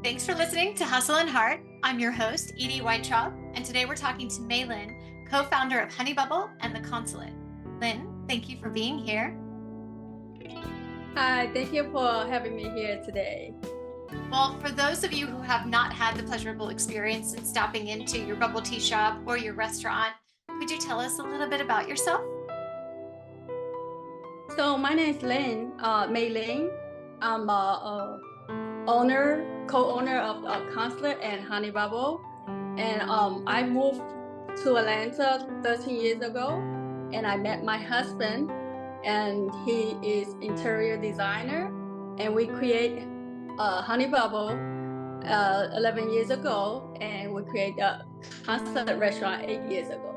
Thanks for listening to Hustle and Heart. I'm your host, Edie Weintraub, and today we're talking to Mei Lin, co-founder of Honey Bubble and the Consulate. Lin, thank you for being here. Hi, thank you for having me here today. Well, for those of you who have not had the pleasurable experience in stopping into your bubble tea shop or your restaurant, could you tell us a little bit about yourself? So my name is Lin, Mei Lin. I'm co-owner of Consulate and Honey Bubble. And I moved to Atlanta 13 years ago, and I met my husband, and he is interior designer, and we create Honey Bubble 11 years ago, and we create a Consulate restaurant 8 years ago.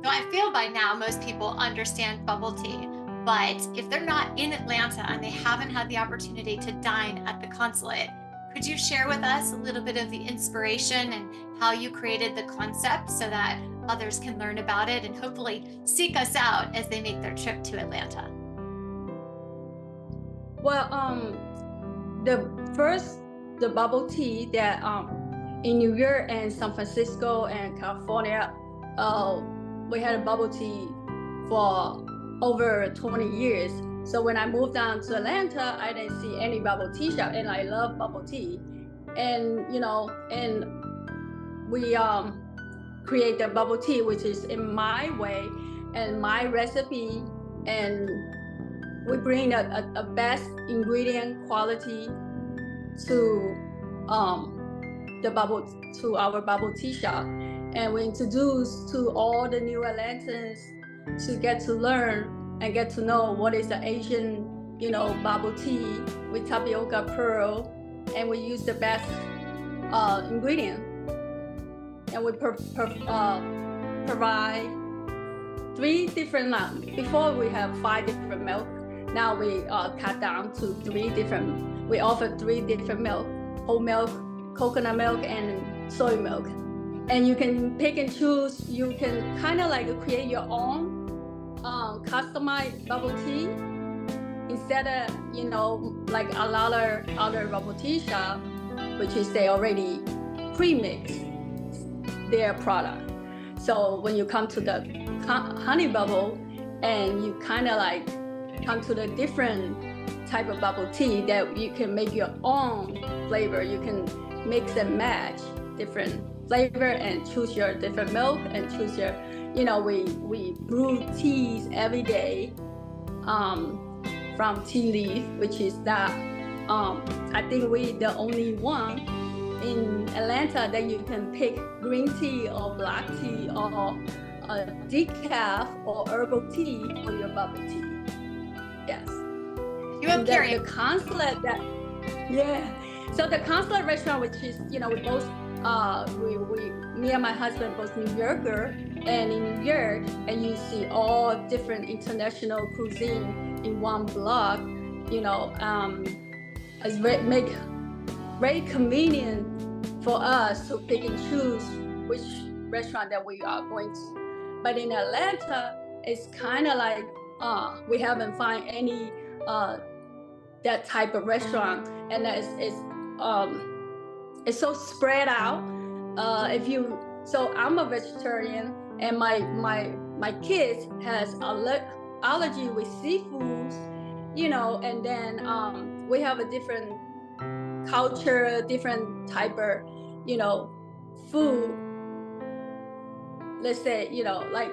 So I feel by now most people understand bubble tea, but if they're not in Atlanta and they haven't had the opportunity to dine at the Consulate, could you share with us a little bit of the inspiration and how you created the concept so that others can learn about it and hopefully seek us out as they make their trip to Atlanta? Well, the bubble tea that in New York and San Francisco and California, we had a bubble tea for over 20 years. So when I moved down to Atlanta, I didn't see any bubble tea shop, and I love bubble tea. And we create the bubble tea, which is in my way and my recipe, and we bring a best ingredient quality to our bubble tea shop, and we introduce to all the new Atlantans to get to learn and get to know what is the Asian, bubble tea with tapioca pearl, and we use the best ingredient, and we provide three different. Before we have 5 different milk. Now we cut down to 3 different. We offer 3 different milk: whole milk, coconut milk, and soy milk. And you can pick and choose. You can kind of like create your own customized bubble tea instead of like a lot of other bubble tea shop, which is they already pre-mix their product. So when you come to the Honey Bubble, and you kind of like come to the different type of bubble tea that you can make your own flavor. You can mix and match different flavor and choose your different milk and choose your, we brew teas every day from tea leaf, which is that I think we the only one in Atlanta that you can pick green tea or black tea or decaf or herbal tea for your bubble tea. Yes. You have the Consulate So the Consulate restaurant, which is, we both, me and my husband, both New Yorker, and in New York, and you see all different international cuisine in one block, it's very convenient for us to pick and choose which restaurant that we are going to. But in Atlanta, it's kind of like, we haven't find any that type of restaurant, and it's so spread out. So I'm a vegetarian, and my kids has allergy with seafoods, and then we have a different culture, different type of food. Let's say like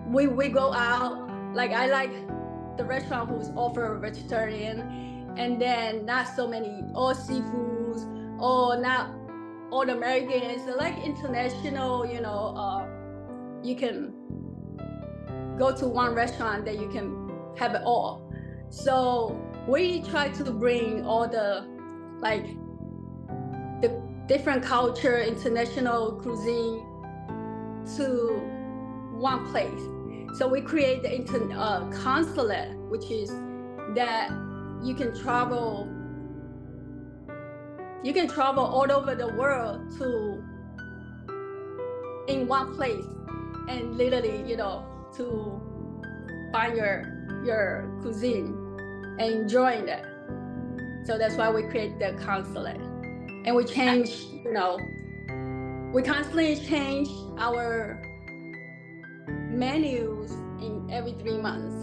we go out, like I like the restaurant who's offer vegetarian, and then not so many all seafoods, or not all Americans, like international. You can go to one restaurant that you can have it all. So we try to bring all the different culture, international cuisine to one place. So we create the Consulate, which is that you can travel all over the world in one place, and literally, to find your cuisine and enjoying it. So that's why we create the Consulate. And we change, we constantly change our menus in every 3 months.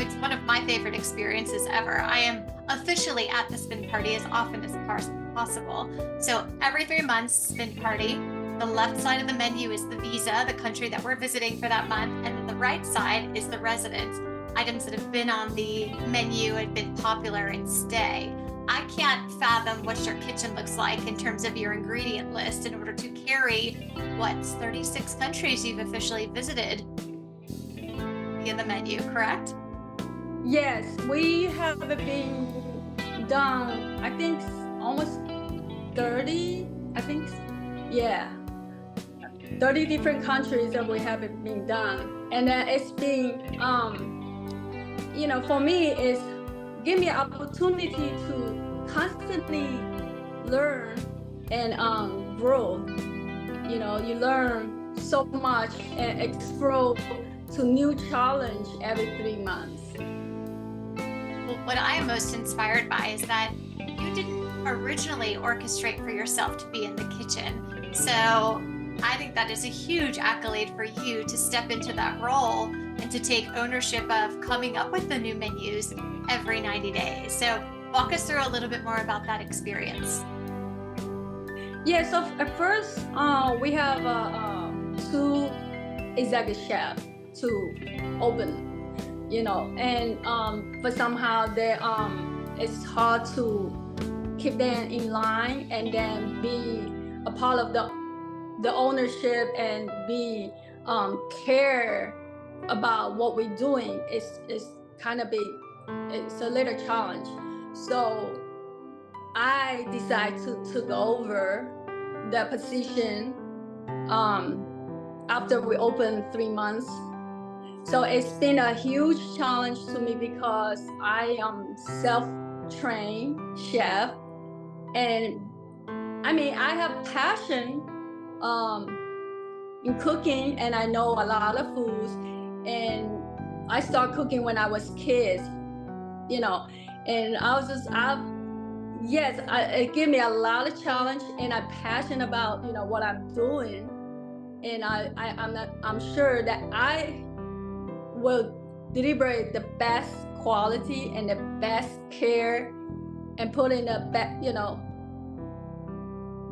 It's one of my favorite experiences ever. I am officially at the spin party as often as possible. So every 3 months, spin party. The left side of the menu is the visa, the country that we're visiting for that month, and then the right side is the residence, items that have been on the menu and been popular and stay. I can't fathom what your kitchen looks like in terms of your ingredient list in order to carry 36 countries you've officially visited via the menu, correct? Yes, we have been done, I think almost 30, 30 different countries that we have been done. And then it's been, for me, it's give me an opportunity to constantly learn and grow. You learn so much and explore to new challenge every 3 months. Well, what I am most inspired by is that you didn't originally orchestrate for yourself to be in the kitchen. So I think that is a huge accolade for you to step into that role and to take ownership of coming up with the new menus every 90 days. So walk us through a little bit more about that experience. Yeah, so at first we have 2 executive chefs to open, and but somehow it's hard to keep them in line and then be a part of the ownership and be care about what we're doing. It's kind of it's a little challenge. So I decided to take over the position after we opened 3 months. So it's been a huge challenge to me because I am self-trained chef, and I have passion in cooking, and I know a lot of foods, and I started cooking when I was kids, and it gave me a lot of challenge, and I'm passionate about what I'm doing, and I'm sure that I will deliver the best quality and the best care and put in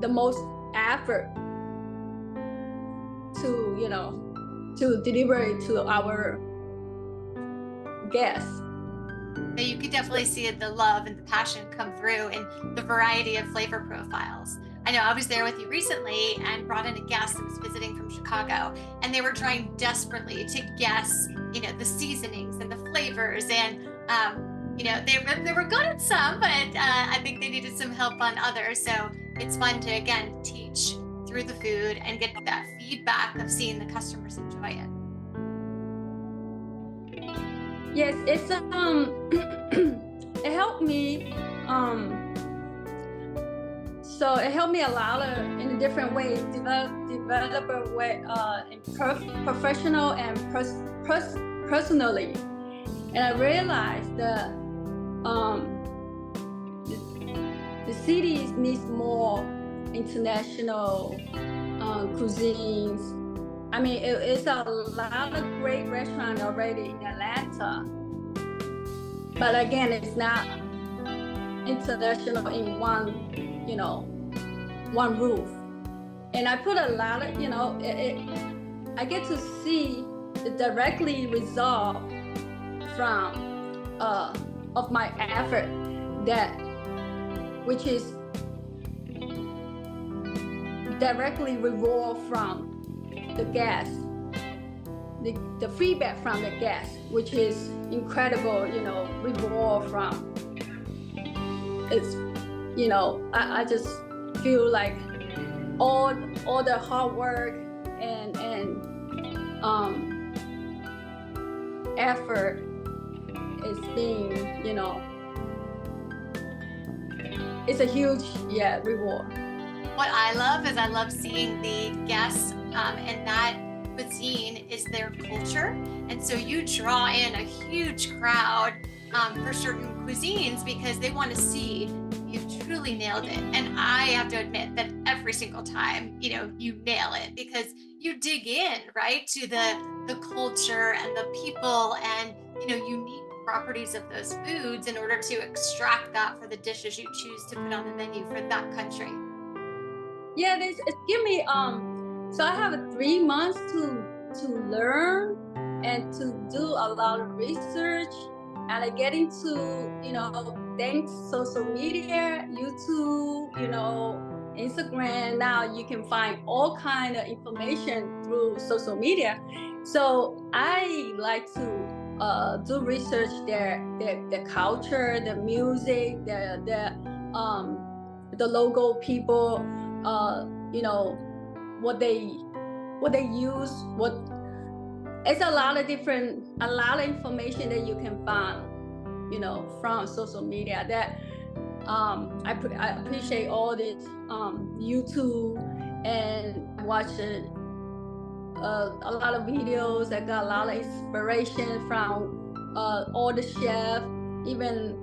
the most effort to deliver it to our guests. You could definitely see the love and the passion come through in the variety of flavor profiles. I know I was there with you recently and brought in a guest that was visiting from Chicago, and they were trying desperately to guess, the seasonings and the flavors, and they were good at some, but I think they needed some help on others. So it's fun to again teach through the food and get that feedback of seeing the customers enjoy it. Yes, it's it helped me. So it helped me a lot in a different ways, develop a way in professional and personally. And I realized that the cities needs more international cuisines. It's a lot of great restaurants already in Atlanta, but again, it's not international in one roof. And I put a lot of, I get to see the directly result from of my effort, which is directly reward from the guests, the feedback from the guests, which is incredible, reward from. It's, I just feel like all the hard work and effort is being, it's a huge reward. What I love seeing the guests, and that cuisine is their culture. And so you draw in a huge crowd for certain cuisines because they want to see you truly nailed it. And I have to admit that every single time, you nail it because you dig in, right, to the culture and the people and, unique properties of those foods in order to extract that for the dishes you choose to put on the menu for that country. Yeah, it give me so I have 3 months to learn and to do a lot of research, and I get into thanks social media, YouTube, Instagram. Now you can find all kind of information through social media. So I like to do research their culture, the music, the local people, what they use, it's a lot of information that you can find, from social media. That I appreciate all this YouTube, and I watch a lot of videos. I got a lot of inspiration from all the chefs, even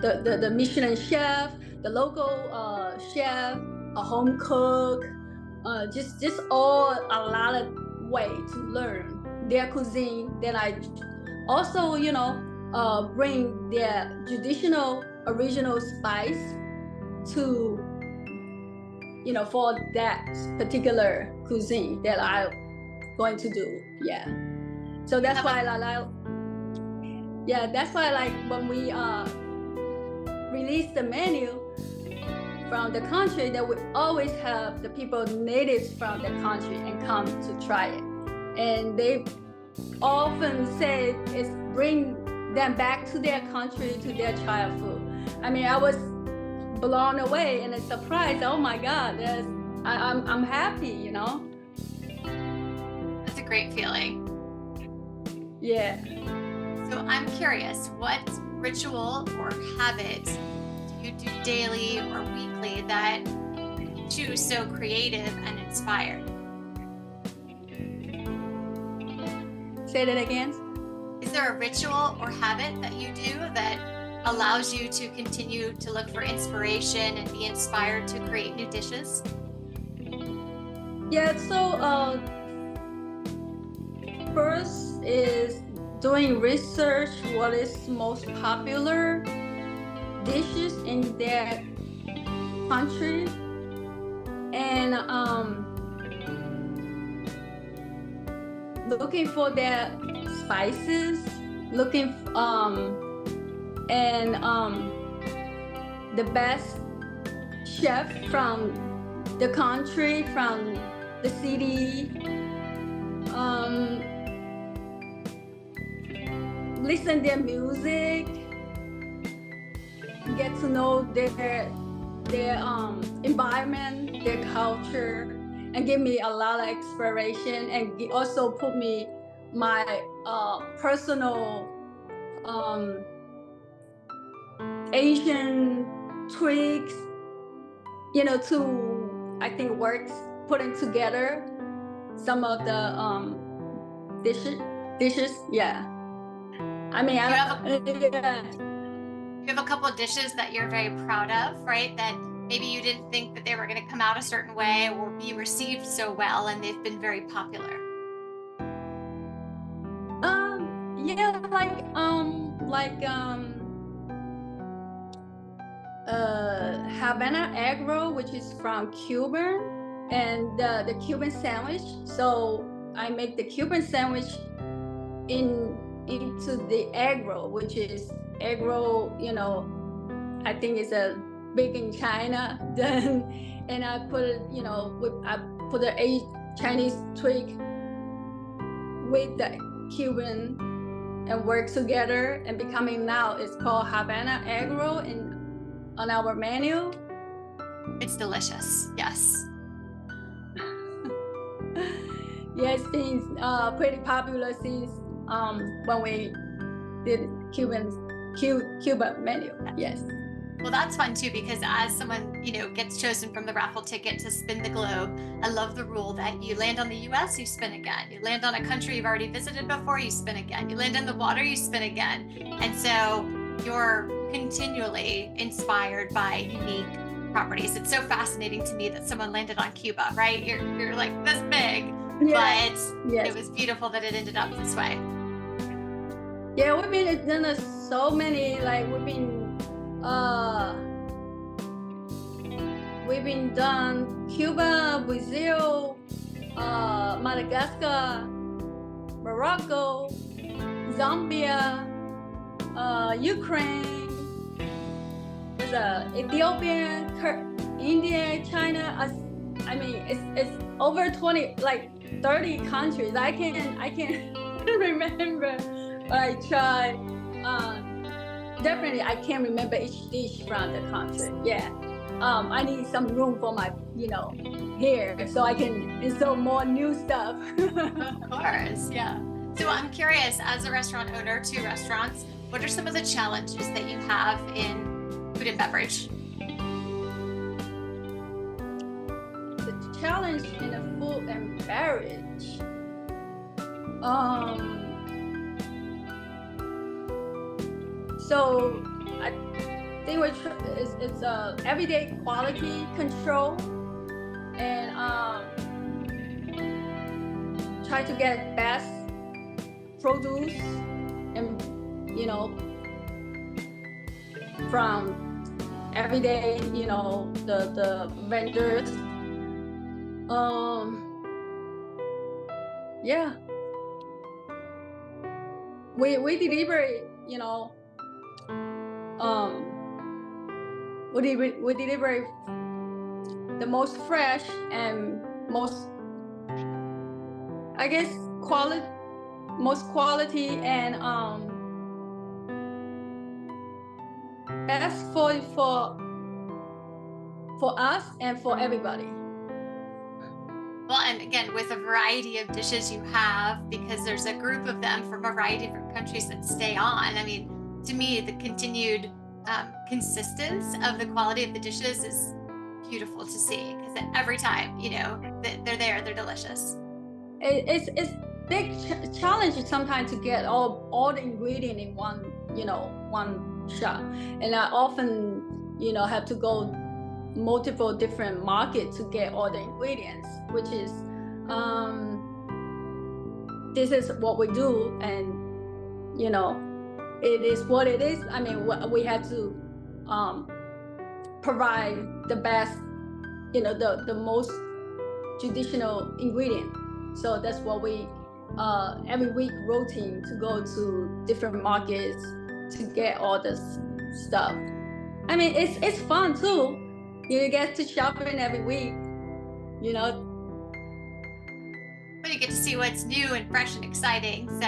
the Michelin chef, the local chef, a home cook, just all a lot of way to learn their cuisine. Then I also bring their traditional original spice to for that particular cuisine that I'm going to do. Yeah, so that's why that's why like when we release the menu from the country, that we always have the people natives from the country and come to try it, and they often say it's bring them back to their country, to their child food. I mean, I was blown away and surprised. Oh my God, I'm happy, That's a great feeling. Yeah. So I'm curious, what ritual or habit do you do daily or weekly that makes you so creative and inspired? Say that again. Is there a ritual or habit that you do that allows you to continue to look for inspiration and be inspired to create new dishes? Yeah, so first is doing research what is most popular dishes in their country, and looking for their spices, looking and the best chef from the country, from the city, listen their music, get to know their environment, their culture, and give me a lot of inspiration, and also put me my personal Asian tweaks, to I think works putting together some of the dishes. Yeah. I mean, You have a couple of dishes that you're very proud of, right? That maybe you didn't think that they were going to come out a certain way or be received so well, and they've been very popular. Yeah, Havana egg roll, which is from Cuban, and the Cuban sandwich. So I make the Cuban sandwich into the egg roll, which is egg roll, I think it's a big in China. Then, and I put it, I put a Chinese tweak with the Cuban and work together, and becoming now it's called Havana egg roll on our menu. It's delicious. Yes. Yeah, it's been pretty popular since when we did Cuban menu. Yes. Well, that's fun too, because as someone, gets chosen from the raffle ticket to spin the globe, I love the rule that you land on the US, you spin again. You land on a country you've already visited before, you spin again. You land in the water, you spin again. And so you're continually inspired by unique properties. It's so fascinating to me that someone landed on Cuba, right? You're like this big, Yeah. but Yes. it was beautiful that it ended up this way. Yeah, we've been done so many, like we've been done Cuba, Brazil, Madagascar, Morocco, Zambia, Ukraine, Ethiopia, India, China. I mean, it's over 20, like 30 countries. I can't remember, but I try. Definitely, I can't remember each dish from the country. Yeah. I need some room for my, here, so I can install more new stuff. Of course, yeah. So I'm curious, as a restaurant owner, 2 restaurants, what are some of the challenges that you have in food and beverage? The challenge in the food and beverage. So I think it's everyday quality control, and try to get best produce, and from everyday, the vendors. Yeah, we deliver, we deliver the most fresh and most, I guess, most quality, and best for us and for everybody. Well, and again, with a variety of dishes you have, because there's a group of them from a variety of different countries that stay on. I mean, to me, the continued consistency of the quality of the dishes is beautiful to see, because every time, they're there, they're delicious. It's big challenge sometimes to get all the ingredient in one shop, and I often have to go multiple different markets to get all the ingredients, which is this is what we do, and it is what it is. I mean, we have to provide the best, the most traditional ingredient. So that's what we every week routine to go to different markets to get all this stuff. I mean, it's fun too. You get to shopping every week, But you get to see what's new and fresh and exciting. So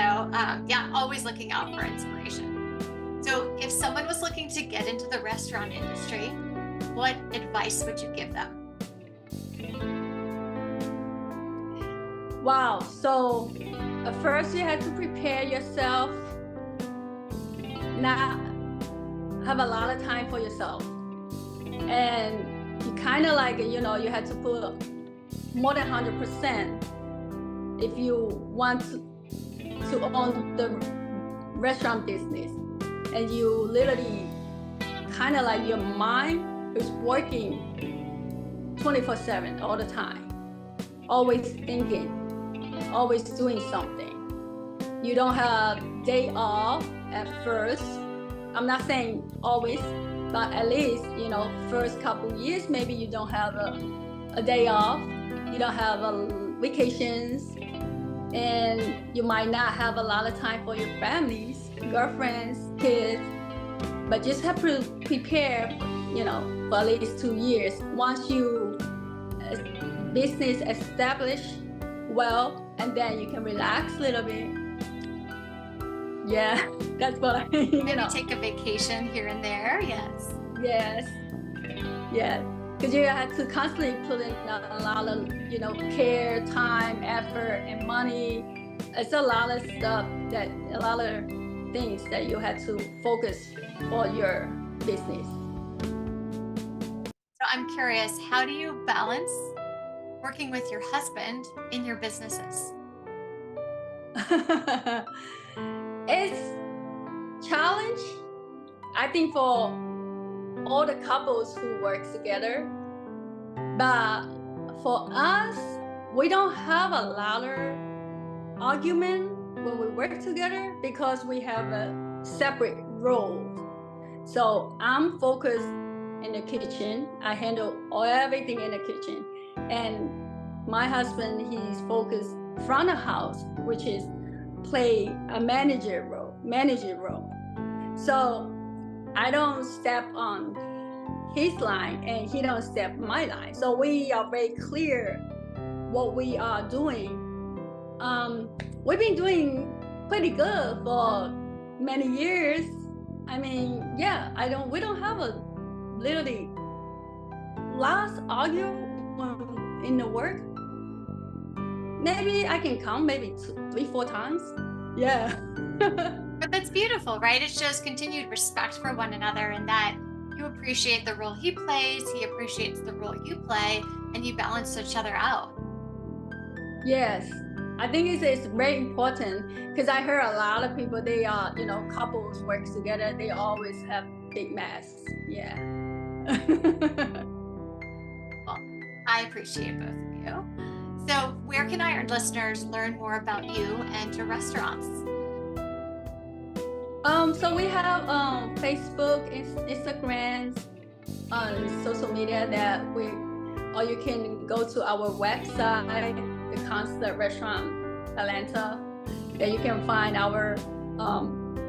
yeah, always looking out for inspiration. So if someone was looking to get into the restaurant industry, what advice would you give them? Wow. So at first you have to prepare yourself, not have a lot of time for yourself. And you kind of like, you have to put more than 100% if you want to own the restaurant business. And you literally kind of like your mind is working 24/7 all the time, always thinking, always doing something. You don't have day off at first. I'm not saying always, but at least, first couple years, maybe you don't have a day off, you don't have vacations, and you might not have a lot of time for your families, girlfriends, kids, but just have to prepare, for at least 2 years. Once you business established well, and then you can relax a little bit. Yeah, that's what I mean. Maybe take a vacation here and there. Yes. Yes. Yeah. Because you have to constantly put in a lot of, care, time, effort, and money. It's a lot of stuff a lot of things that you have to focus for your business. I'm curious, how do you balance working with your husband in your businesses? It's challenge, I think, for all the couples who work together. But for us, we don't have a lot of argument when we work together because we have a separate role. So I'm focused in the kitchen. I handle everything in the kitchen. And my husband, he's focused front of house, which is play a manager role. So I don't step on his line and he don't step my line. So we are very clear what we are doing. We've been doing pretty good for many years. I mean, yeah, we don't have a literally last argument in the work. Maybe I can count maybe 3-4 times. Yeah. But that's beautiful, right? It shows continued respect for one another and that you appreciate the role he plays, he appreciates the role you play, and you balance each other out. Yes, I think it's very important because I heard a lot of people, they are, couples work together, they always have big mess. Yeah. Well, I appreciate both of you. So where can our listeners learn more about you and your restaurants? So we have Facebook, Instagram, social media or you can go to our website, the Consulate Restaurant Atlanta. There you can find our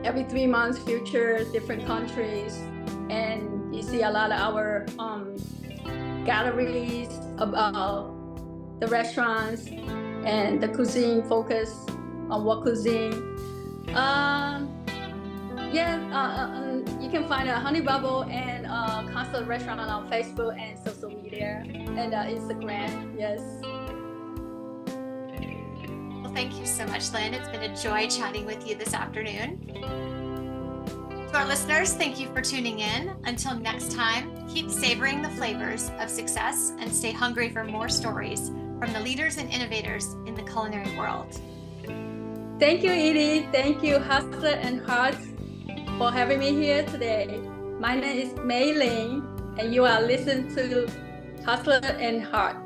every 3 months future, different countries, and you see a lot of our galleries about the restaurants and the cuisine, focus on what cuisine. You can find Honey Bubble and Consulate Restaurant on Facebook and social media and Instagram. Yes. Well, thank you so much, Lynn. It's been a joy chatting with you this afternoon. To our listeners, thank you for tuning in. Until next time, keep savoring the flavors of success and stay hungry for more stories from the leaders and innovators in the culinary world. Thank you, Edie. Thank you, Hustler and Hearts, for having me here today. My name is Mei Lin, and you are listening to Hustler and Heart.